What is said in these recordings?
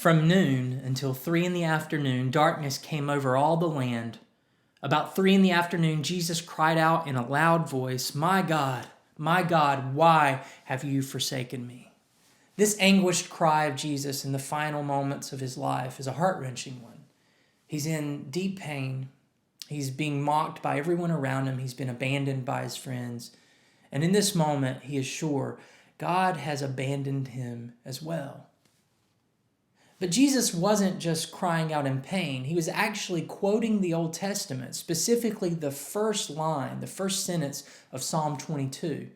From noon until 3 in the afternoon, darkness came over all the land. About 3 in the afternoon, Jesus cried out in a loud voice, my God, why have you forsaken me?" This anguished cry of Jesus in the final moments of his life is a heart-wrenching one. He's in deep pain. He's being mocked by everyone around him. He's been abandoned by his friends. And in this moment, he is sure God has abandoned him as well. But Jesus wasn't just crying out in pain. He was actually quoting the Old Testament, specifically the first line, the first sentence of Psalm 22,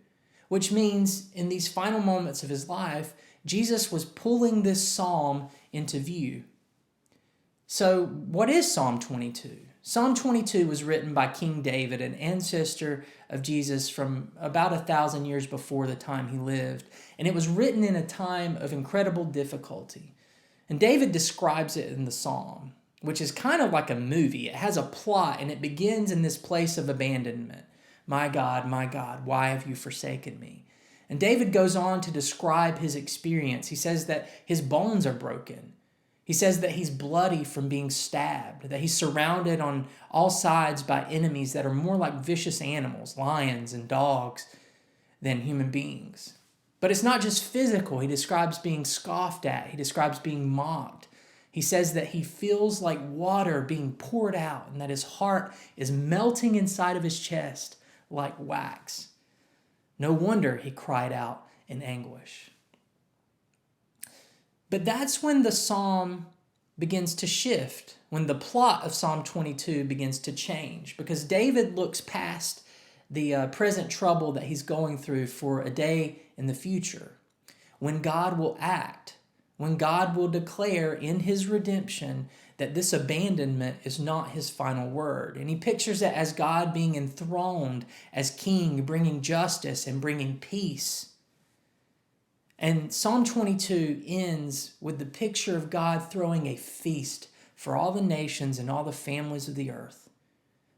which means in these final moments of his life, Jesus was pulling this psalm into view. So what is Psalm 22? Psalm 22 was written by King David, an ancestor of Jesus from about 1,000 years before the time he lived. And it was written in a time of incredible difficulty. And David describes it in the psalm, which is kind of like a movie. It has a plot, and it begins in this place of abandonment. My God, why have you forsaken me?" And David goes on to describe his experience. He says that his bones are broken. He says that he's bloody from being stabbed, that he's surrounded on all sides by enemies that are more like vicious animals, lions and dogs, than human beings. But it's not just physical. He describes being scoffed at. He describes being mocked. He says that he feels like water being poured out and that his heart is melting inside of his chest like wax. No wonder he cried out in anguish. But that's when the psalm begins to shift, when the plot of Psalm 22 begins to change, because David looks past the present trouble that he's going through for a day in the future, when God will act, when God will declare in his redemption that this abandonment is not his final word. And he pictures it as God being enthroned as king, bringing justice and bringing peace. And Psalm 22 ends with the picture of God throwing a feast for all the nations and all the families of the earth,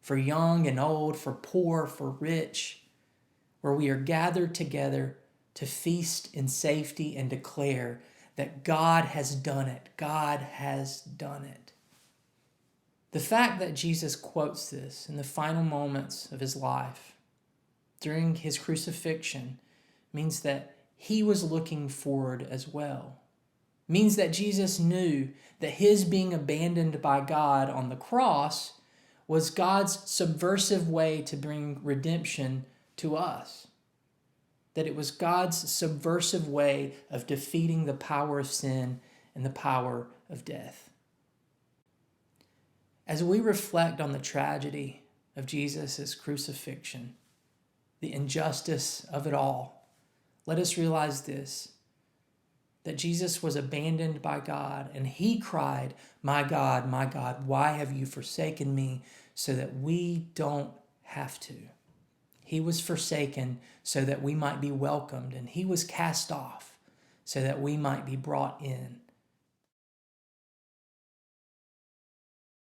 for young and old, for poor, for rich, where we are gathered together to feast in safety and declare that God has done it. God has done it. The fact that Jesus quotes this in the final moments of his life during his crucifixion means that he was looking forward as well. Means that Jesus knew that his being abandoned by God on the cross was God's subversive way to bring redemption to us. That it was God's subversive way of defeating the power of sin and the power of death. As we reflect on the tragedy of Jesus' crucifixion, the injustice of it all, let us realize this, that Jesus was abandoned by God, and he cried, my God, why have you forsaken me?" so that we don't have to. He was forsaken so that we might be welcomed, and he was cast off so that we might be brought in.